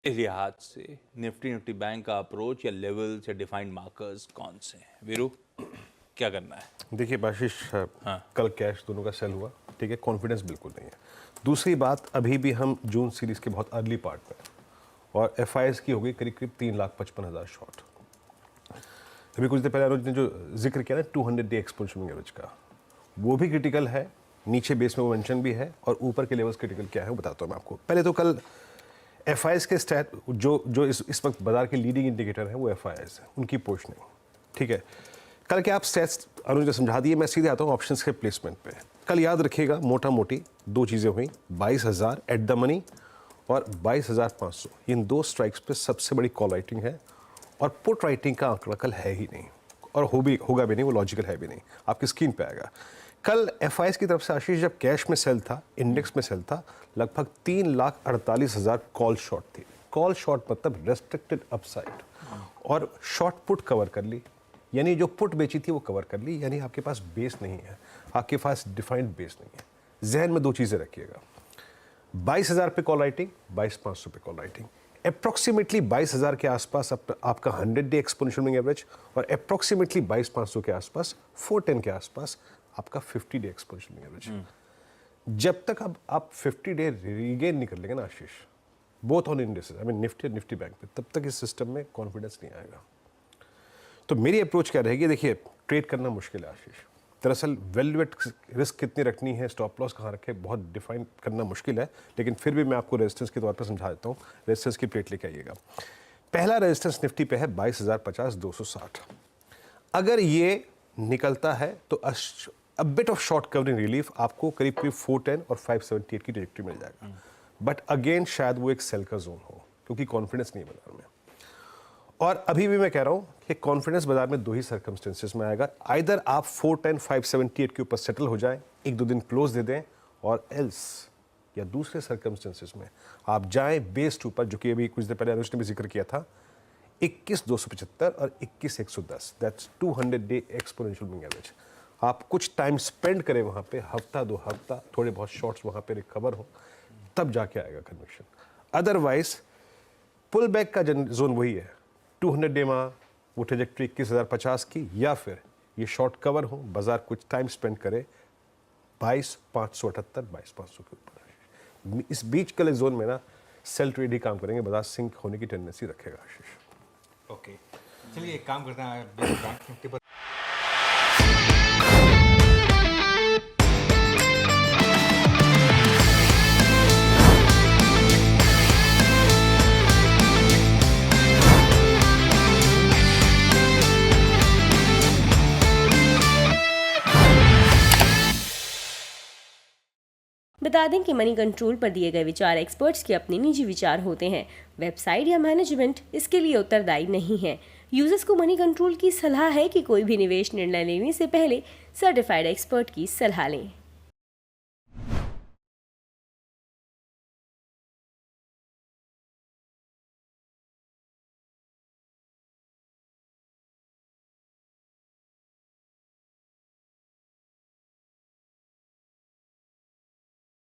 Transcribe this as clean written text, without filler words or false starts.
लिहाज से Nifty bank का अप्रोच या लेवल्स या डिफाइंड मार्कर्स कौन से हैं? वीरू, क्या करना है? देखिए आशीष, हाँ। कल कैश दोनों का सेल हुआ, ठीक है, कॉन्फिडेंस बिल्कुल नहीं है। दूसरी बात, अभी भी हम जून सीरीज के बहुत अर्ली पार्ट में हैं और एफआईएस की हो गई करीब करीब 3,55,000 शॉर्ट। अभी कुछ देर पहले अनुज ने जो जिक्र किया ना 200 डे एक्सपोनेंशियल मूविंग एवरेज का, वो भी क्रिटिकल है, नीचे बेस में वो मेंशन भी है और ऊपर के लेवल्स क्रिटिकल क्या है वो बताता हूँ मैं आपको। पहले तो कल एफआईएस के स्टैट जो इस वक्त बाजार के लीडिंग इंडिकेटर है वो एफआईएस है, उनकी पोजिशनिंग, ठीक है। कल के आप स्टैट्स अनुज ने समझा दिए, मैं सीधे आता हूँ ऑप्शंस के प्लेसमेंट पे। कल याद रखिएगा मोटा मोटी दो चीज़ें हुई, 22,000 एट द मनी और 22,500, इन दो स्ट्राइक्स पे सबसे बड़ी कॉल राइटिंग है और पुट राइटिंग का आंकड़ा कल है ही नहीं और होगा भी नहीं, वो लॉजिकल है भी नहीं, आपकी स्क्रीन पे आएगा। कल एफआईएस की तरफ से आशीष जब कैश में सेल था, इंडेक्स में सेल था, लगभग 3,48,000 कॉल शॉर्ट थी। कॉल शॉर्ट मतलब रेस्ट्रिक्टेड अपसाइड, और शॉर्ट पुट कवर कर ली, यानी जो पुट बेची थी वो कवर कर ली, यानी आपके पास बेस नहीं है, आपके पास डिफाइंड बेस नहीं है। जहन में दो चीज़ें रखिएगा, 22,000 पे कॉल राइटिंग, 22,500 पे कॉल राइटिंग, अप्रॉक्सीमेटली 22,000 के आसपास आपका 100 डे एक्सपोनेंशियल मूविंग एवरेज और अप्रॉक्सीमेटली 22,500 के आसपास, 410 के आसपास आपका 50 डे एक्सपोनेंशियल मूविंग एवरेज। जब तक अब आप 50 डे रीगेन नहीं कर लेंगे ना Ashish, both on indexes, I mean Nifty और निफ्टी बैंक पे, तब तक इस सिस्टम में कॉन्फिडेंस नहीं आएगा। तो मेरी अप्रोच क्या रहेगी? देखिए, ट्रेड करना मुश्किल है आशीष, दरअसल वैल्यूएट रिस्क कितनी रखनी है, स्टॉप लॉस कहाँ रखे, बहुत डिफाइन करना मुश्किल है, लेकिन फिर भी मैं आपको रेजिस्टेंस के तौर पर समझा देता हूँ। रेजिस्टेंस की प्लेट लेके आइएगा। पहला रेजिस्टेंस निफ्टी पे है 22,050 260। अगर ये निकलता है तो a bit of short covering relief आपको करीब करीब 410 और 578 की ट्रैजेक्टरी मिल जाएगा। बट अगेन शायद वो एक सेल का जोन हो, क्योंकि कॉन्फिडेंस नहीं है बाजार में। और अभी भी मैं कह रहा हूं कि कॉन्फिडेंस बाजार में दो ही सर्कमस्टेंसेस में आएगा, आइदर आप 410 578 के ऊपर सेटल हो जाएं, एक दो दिन क्लोज दे दें, और एल्स या दूसरे सर्कमस्टेंसेस में आप जाएं बेस टू पर, जो कि अभी कुछ देर पहले अनुज ने भी जिक्र किया था, 21,275 और 21,110, that's 200 day exponential moving average. आप कुछ टाइम स्पेंड करें वहां पे, हफ्ता दो हफ्ता, थोड़े बहुत शॉर्ट्स वहां पे रिकवर हो, तब जाके आएगा कन्विक्शन। अदरवाइज पुल बैक का जोन वही है, 200 डे में वो ट्रेजेक्ट्री 21,050 की, या फिर ये शॉर्ट कवर हो, बाजार कुछ टाइम स्पेंड करे 22,578 22,500 के ऊपर। इस बीच के जोन में ना सेल ट्रेड ही काम करेंगे, बाजार सिंक होने की टेंडेंसी रखेगा आशीष। ओके, चलिए एक काम करते हैं, बैंक निफ्टी पर बता दें कि मनी कंट्रोल पर दिए गए विचार एक्सपर्ट्स के अपने निजी विचार होते हैं। वेबसाइट या मैनेजमेंट इसके लिए उत्तरदायी नहीं है। यूजर्स को मनी कंट्रोल की सलाह है कि कोई भी निवेश निर्णय लेने से पहले सर्टिफाइड एक्सपर्ट की सलाह लें।